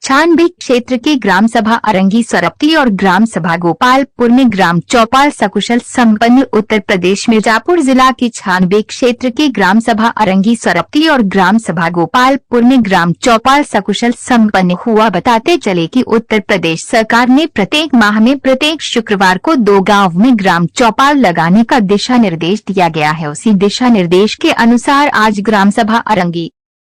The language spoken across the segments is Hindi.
छानबे क्षेत्र के ग्राम सभा अरंगी सरप्ती और ग्राम सभा गोपालपुर में ग्राम चौपाल सकुशल संपन्न। उत्तर प्रदेश मिर्जापुर जिला के छानबे क्षेत्र के ग्राम सभा अरंगी सरप्ती और ग्राम सभा गोपालपुर में ग्राम चौपाल सकुशल संपन्न हुआ। बताते चले कि उत्तर प्रदेश सरकार ने प्रत्येक माह में प्रत्येक शुक्रवार को 2 गाँव में ग्राम चौपाल लगाने का दिशा निर्देश दिया गया है। उसी दिशा निर्देश के अनुसार आज ग्राम सभा अरंगी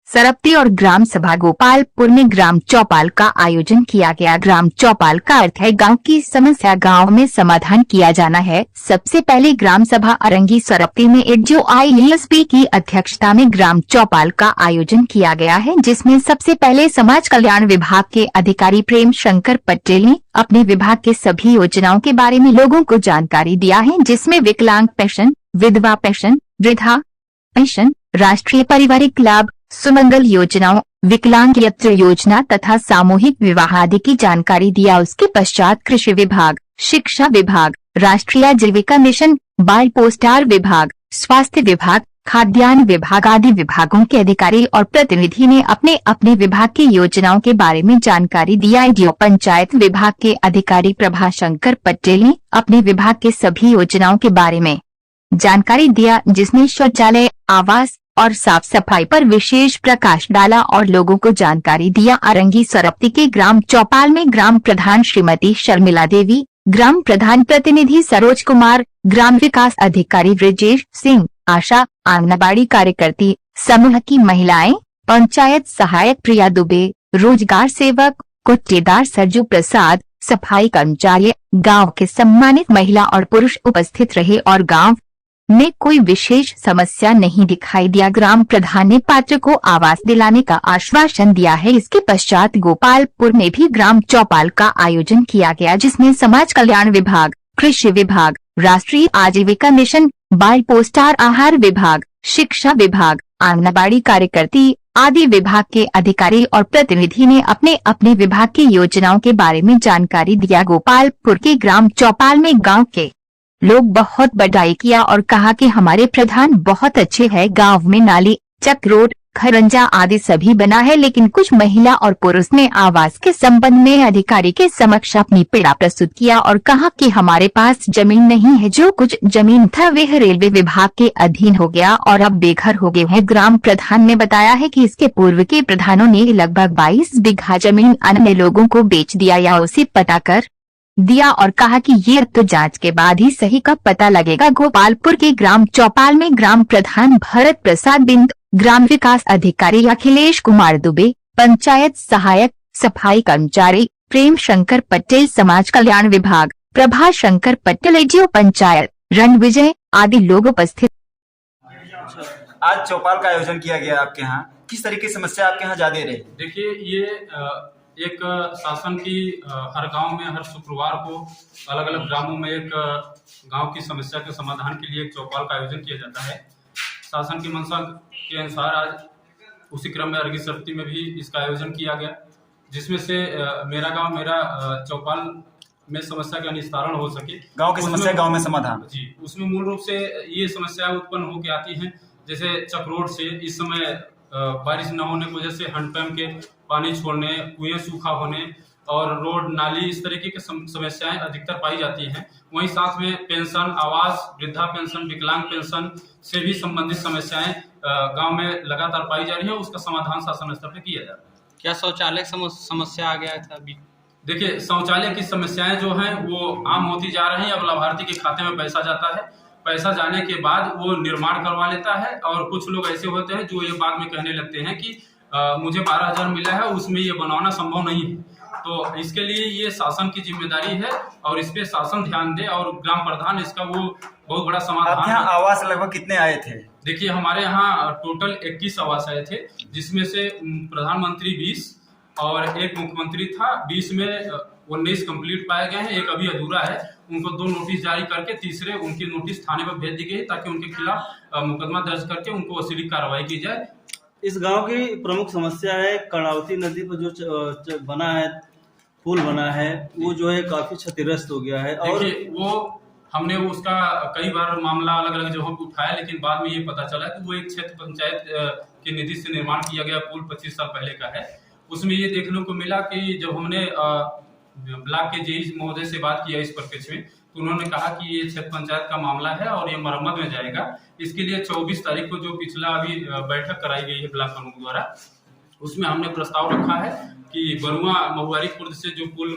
सरप्ती और ग्राम सभा गोपालपुर में ग्राम चौपाल का आयोजन किया गया। ग्राम चौपाल का अर्थ है गांव की समस्या गांव में समाधान किया जाना है। सबसे पहले ग्राम सभा अरंगी सरप्ती में एडीओआईएसपी की अध्यक्षता में ग्राम चौपाल का आयोजन किया गया है, जिसमें सबसे पहले समाज कल्याण विभाग के अधिकारी प्रेम शंकर पटेल ने अपने विभाग के सभी योजनाओं के बारे में लोगों को जानकारी दिया है, जिसमें विकलांग पेंशन, विधवा पेंशन, वृद्धा पेंशन, राष्ट्रीय पारिवारिक लाभ, सुमंगल योजनाओं, विकलांग यत्र योजना तथा सामूहिक विवाह आदि की जानकारी दिया। उसके पश्चात कृषि विभाग, शिक्षा विभाग, राष्ट्रीय आजीविका मिशन, बाल पोस्टार विभाग, स्वास्थ्य विभाग, खाद्यान्न विभाग आदि विभागों के अधिकारी और प्रतिनिधि ने अपने अपने विभाग की योजनाओं के बारे में जानकारी दिया। एडीओ पंचायत विभाग के अधिकारी प्रभा शंकर पटेल ने अपने विभाग के सभी योजनाओं के बारे में जानकारी दिया, जिसमें शौचालय, आवास और साफ सफाई पर विशेष प्रकाश डाला और लोगों को जानकारी दिया। अरंगी सरप्ती के ग्राम चौपाल में ग्राम प्रधान श्रीमती शर्मिला देवी, ग्राम प्रधान प्रतिनिधि सरोज कुमार, ग्राम विकास अधिकारी ब्रजेश सिंह, आशा, आंगनबाड़ी कार्यकर्ती समूह की महिलाएं, पंचायत सहायक प्रिया दुबे, रोजगार सेवक कुट्टेदार सरजू प्रसाद, सफाई कर्मचारी, गाँव के सम्मानित महिला और पुरुष उपस्थित रहे और गाँव में कोई विशेष समस्या नहीं दिखाई दिया। ग्राम प्रधान ने पात्र को आवास दिलाने का आश्वासन दिया है। इसके पश्चात गोपालपुर में भी ग्राम चौपाल का आयोजन किया गया, जिसमें समाज कल्याण विभाग, कृषि विभाग, राष्ट्रीय आजीविका मिशन, बाल पोस्टार आहार विभाग, शिक्षा विभाग, आंगनबाड़ी कार्यकर्ती आदि विभाग के अधिकारी और प्रतिनिधि ने अपने अपने विभाग की योजनाओं के बारे में जानकारी दिया। गोपालपुर के ग्राम चौपाल में गाँव के लोग बहुत बधाई किया और कहा कि हमारे प्रधान बहुत अच्छे हैं। गांव में नाली, चक रोड, खरंजा आदि सभी बना है, लेकिन कुछ महिला और पुरुष ने आवास के संबंध में अधिकारी के समक्ष अपनी पीड़ा प्रस्तुत किया और कहा कि हमारे पास जमीन नहीं है, जो कुछ जमीन था वह रेलवे विभाग के अधीन हो गया और अब बेघर हो गए हैं। ग्राम प्रधान ने बताया है कि इसके पूर्व के प्रधानों ने लगभग 22 बीघा जमीन अन्य लोगों को बेच दिया या उसे पता कर दिया और कहा कि ये तो जांच के बाद ही सही का पता लगेगा। गोपालपुर के ग्राम चौपाल में ग्राम प्रधान भरत प्रसाद बिंद, ग्राम विकास अधिकारी अखिलेश कुमार दुबे, पंचायत सहायक सफाई कर्मचारी प्रेम शंकर पटेल, समाज कल्याण विभाग प्रभा शंकर पटेल, एडीओ पंचायत रणविजय आदि लोग उपस्थित। आज चौपाल का आयोजन किया गया आपके यहाँ, किस तरह की समस्या आपके यहाँ ज्यादा रही? देखिए, ये एक शासन की हर गांव में हर शुक्रवार को अलग अलग ग्रामों में एक गांव की समस्या के समाधान के लिए एक चौपाल का आयोजन किया जाता है। शासन की मंशा के अनुसार आज उसी क्रम में अरंगी सरप्ती में भी इसका आयोजन किया गया, जिसमें से मेरा गांव मेरा चौपाल में समस्या का निस्तारण हो सके। गांव की समस्या गांव में समाधान जी, उसमें मूल रूप से ये समस्याएं उत्पन्न होकर आती हैं, जैसे चक रोड से इस समय बारिश न होने की वजह से हैंडपंप के पानी छोड़ने, कुएं सूखा होने और रोड नाली, इस तरीके की समस्याएं अधिकतर पाई जाती हैं। वहीं साथ में पेंशन, आवास, वृद्धा पेंशन, विकलांग पेंशन से भी संबंधित समस्याएं गांव में लगातार पाई जा रही है। उसका समाधान शासन स्तर पर किया जा रहा है। क्या शौचालय समस्या आ गया था अभी? देखिए, शौचालय की समस्याएं जो हैं वो आम होती जा रही हैं। अब लाभार्थी के खाते में पैसा जाता है, पैसा जाने के बाद वो निर्माण करवा लेता है और कुछ लोग ऐसे होते हैं जो ये बाद में कहने लगते हैं कि मुझे 12,000 मिला है, उसमें ये बनवाना संभव नहीं है। तो इसके लिए ये शासन की जिम्मेदारी है और इस पे शासन ध्यान दे और ग्राम प्रधान इसका वो बहुत बड़ा समाधान। यहाँ आवास लगभग कितने आए थे? देखिए, हमारे यहाँ टोटल 21 आवास आए थे, जिसमें से प्रधानमंत्री 20 और एक मुख्यमंत्री था। 20 में 19 कंप्लीट पाए गए हैं, एक अभी अधूरा है। उनको 2 नोटिस जारी करके तीसरे उनकी नोटिस थाने पर भेज दी गई ताकि उनके खिलाफ मुकदमा दर्ज करके उनको वसूली कार्रवाई की जाए। इस गांव की प्रमुख समस्या है कर्णावती नदी पर जो बना है, पुल बना है, वो जो है काफी क्षतिग्रस्त हो गया है। और वो हमने उसका कई बार मामला अलग अलग जगहों पर उठाया, लेकिन बाद में ये पता चला कि वो एक क्षेत्र पंचायत की निधि से निर्माण किया गया पुल 25 साल पहले का है। उसमें ये देखने को मिला कि जब हमने ब्लॉक के जेई महोदय से बात किया इस परिप्रेक्ष्य में, तो उन्होंने कहा कि ये क्षेत्र पंचायत का मामला है और ये मरम्मत में जाएगा। इसके लिए 24 तारीख को जो पिछला अभी बैठक कराई गई है ब्लॉक प्रमुख द्वारा, उसमें हमने प्रस्ताव रखा है कि बरुआ महुआरी खुर्द से जो पुल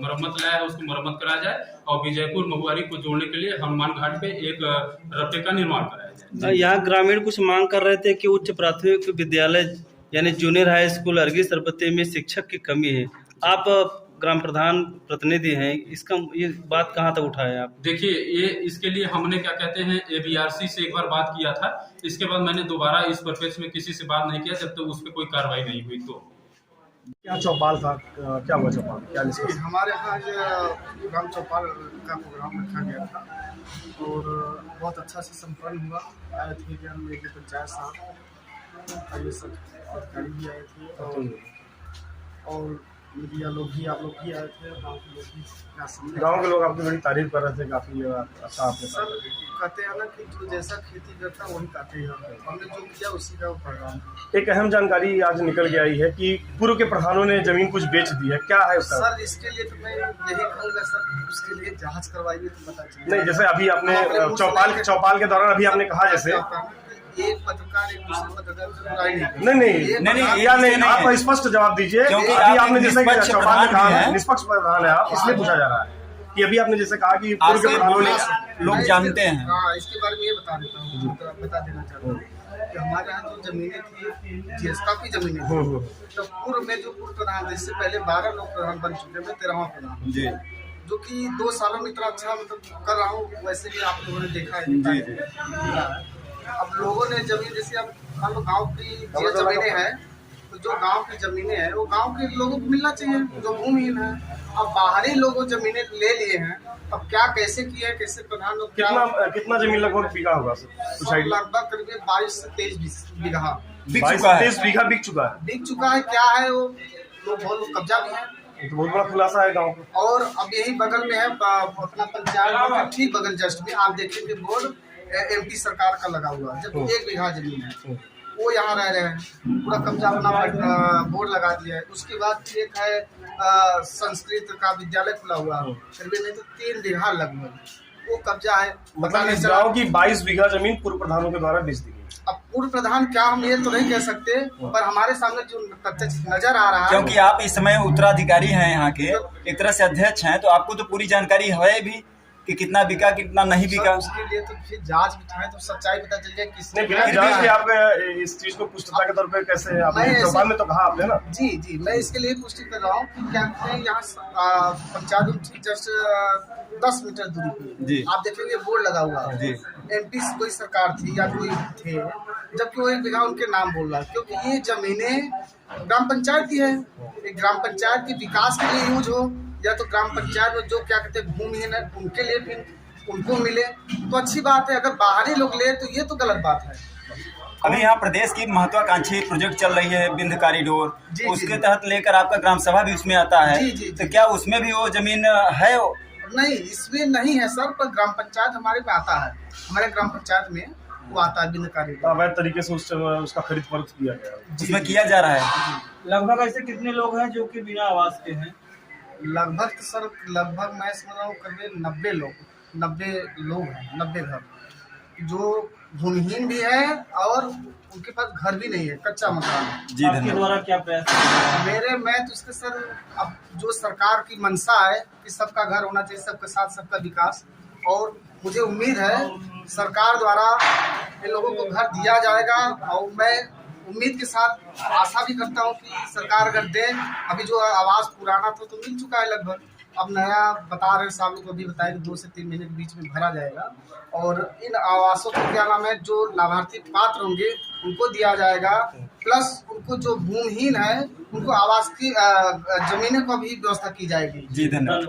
मरम्मत लाया है उसको मरम्मत कराया जाए और विजयपुर महुआरी को जोड़ने के लिए हनुमान घाट पे एक रपटे का निर्माण कराया जाए। यहाँ ग्रामीण कुछ मांग कर रहे थे कि उच्च प्राथमिक विद्यालय यानी जूनियर हाई स्कूल अर्गी सरपते में शिक्षक की कमी है। आप ग्राम प्रधान प्रतिनिधि हैं, इसका ये बात कहाँ तक उठाए आप? देखिए, ये इसके लिए हमने क्या कहते हैं ABRC से एक बार बात किया था। इसके बाद मैंने दोबारा इस परिप्रेक्ष्य में किसी से बात नहीं किया जब तक उस पर कोई कार्रवाई नहीं हुई। तो क्या चौपाल था, क्या हुआ चौपाल, क्या डिस्कस? हमारे यहाँ ग्राम चौपाल का प्रोग्राम रखा गया था और बहुत अच्छा से संपन्न हुआ। आए थे कि हम एक पंचायत साहब और ये सब अधिकारी भी आए थे और मीडिया लोग भी, आप लोग भी आए थे, गाँव के लोग भी। गाँव के लोग आपकी बड़ी तारीफ कर रहे थे, काफी अच्छा आपने सर कहते हैं ना कि जो जैसा खेती करता है वही काटे हैं, हमने जो किया उसी का प्रोग्राम। एक अहम जानकारी आज निकल के आई है कि पूर्व के प्रधानों ने जमीन कुछ बेच दी है, क्या है उसका? सर इसके लिए तो मैं यही कहूँगा सर, उसके लिए जांच करवाइए तो पता चलेगा। नहीं, जैसे अभी आपने चौपाल के दौरान अभी आपने कहा जैसे एक पत्रकार एक दूसरे पत्रकार से बुराई नहीं, आप स्पष्ट जवाब दीजिए। क्योंकि अभी आपने जैसे निष्पक्ष चौपाल में कहा प्रधान निष्पक्ष प्रधान है आप, इसलिए पूछा जा रहा है कि अभी आपने जैसे कहा कि पूर्व के प्रधानों ने लोग जानते हैं। हाँ, इसके बारे में ये बता देता हूँ, बता देना चाहता हूँ कि हमारे यहाँ जो जमीनें थी जीएसटा की जमीनें थी, तो पूर्व में जो पूर्व प्रधान थे, इससे पहले 12 लोग प्रधान बन चुके हैं, 13वां प्रधान जी, जो कि 2 सालों में इतना अच्छा मतलब कर रहा हूँ। वैसे भी आप लोगों ने देखा है। अब लोगों ने जमीन, जैसे अब मान लो गाँव की जो जमीनें हैं, तो जो गांव की जमीनें हैं वो गांव के लोगों को मिलना चाहिए जो भूमिहीन है। अब बाहरी लोगों जमीनें ले लिए हैं, अब क्या कैसे किए, कैसे प्रधान लोग कितना जमीन लगभग बिका होगा सर? लगभग करीब 22 से 23 बीघा 22 बीघा बिक चुका है। क्या है वो लोग बहुत लोग कब्जा भी है, तो बहुत बड़ा खुलासा है गाँव का। और अब यही बगल में है अपना पंचायत, ठीक बगल जस्ट में आप देखेंगे बोर्ड MP सरकार का लगा हुआ है, जब 1 बीघा जमीन है वो यहाँ रह रहे हैं, पूरा कब्जा अपना बोर्ड लगा दिया है। उसके बाद एक है संस्कृत का विद्यालय खुला हुआ है, नहीं तो 3 बीघा लगभग वो कब्जा है। मतलब इस गाँव की 22 बीघा जमीन पूर्व प्रधानों के द्वारा बेच दी गई। अब पूर्व प्रधान क्या, हम ये तो नहीं कह सकते, पर हमारे सामने जो प्रत्यक्ष नजर आ रहा है, क्योंकि आप इस समय उत्तराधिकारी हैं यहाँ के, एक तरह से अध्यक्ष हैं, तो आपको तो पूरी जानकारी है भी कि कितना बिका कितना नहीं बिका। उसके लिए तो फिर जांच बिठाएं तो सच्चाई पता चल जाए किसने बिना जांच के आप इस चीज को पुष्टता के तौर पे कैसे? आपने चौपाल में तो कहा आपने ना। जी, मैं इसके लिए पुष्टि कर रहा हूँ कि क्या यहाँ पंचायत ठीक जस्ट 10 मीटर दूरी पे आप देखेंगे बोर्ड लगा हुआ है, MP से कोई सरकार थी या कोई थे, जबकि वो 1 बीघा उनके नाम बोल रहा है, क्योंकि ये जमीनें ग्राम पंचायत की है। एक ग्राम पंचायत के विकास के लिए यूज हो, या तो ग्राम पंचायत में जो क्या कहते हैं भूमिहीन है उनके लिए फिर उनको मिले तो अच्छी बात है, अगर बाहरी लोग ले तो ये तो गलत बात है। अभी यहाँ प्रदेश की महत्वाकांक्षी प्रोजेक्ट चल रही है बिंद कॉरिडोर, उसके तहत लेकर आपका ग्राम सभा भी उसमें आता है। तो क्या उसमें भी वो जमीन है? नहीं, इसमें नहीं है सर, पर ग्राम पंचायत हमारे पे आता है, हमारे ग्राम पंचायत में वो आता है बिंद कॉरिडोर। अवैध तरीके से उसका खरीद फरोख्त किया गया, जिसमें किया जा रहा है। लगभग ऐसे कितने लोग हैं जो कि बिना आवास के हैं? लगभग तो सर लगभग मैं समझ रहा हूँ करीब 90 लोग हैं, 90 घर जो भूमिहीन भी है और उनके पास घर भी नहीं है, कच्चा मकान है। जी, आपके द्वारा क्या प्रयास है? मैं तो इसके सर, अब जो सरकार की मंशा है कि सबका घर होना चाहिए, सबके साथ सबका विकास, और मुझे उम्मीद है सरकार द्वारा इन लोगों को घर दिया जाएगा, और मैं उम्मीद के साथ आशा भी करता हूं कि सरकार अगर दे। अभी जो आवास पुराना था तो मिल चुका है लगभग, अब नया बता रहे सालों को भी बताया कि 2 से 3 महीने के बीच में भरा जाएगा, और इन आवासों को क्या नाम है जो लाभार्थी पात्र होंगे उनको दिया जाएगा, प्लस उनको जो भूमिहीन है उनको आवास की जमीनें को भी व्यवस्था की जाएगी। जी, धन्यवाद।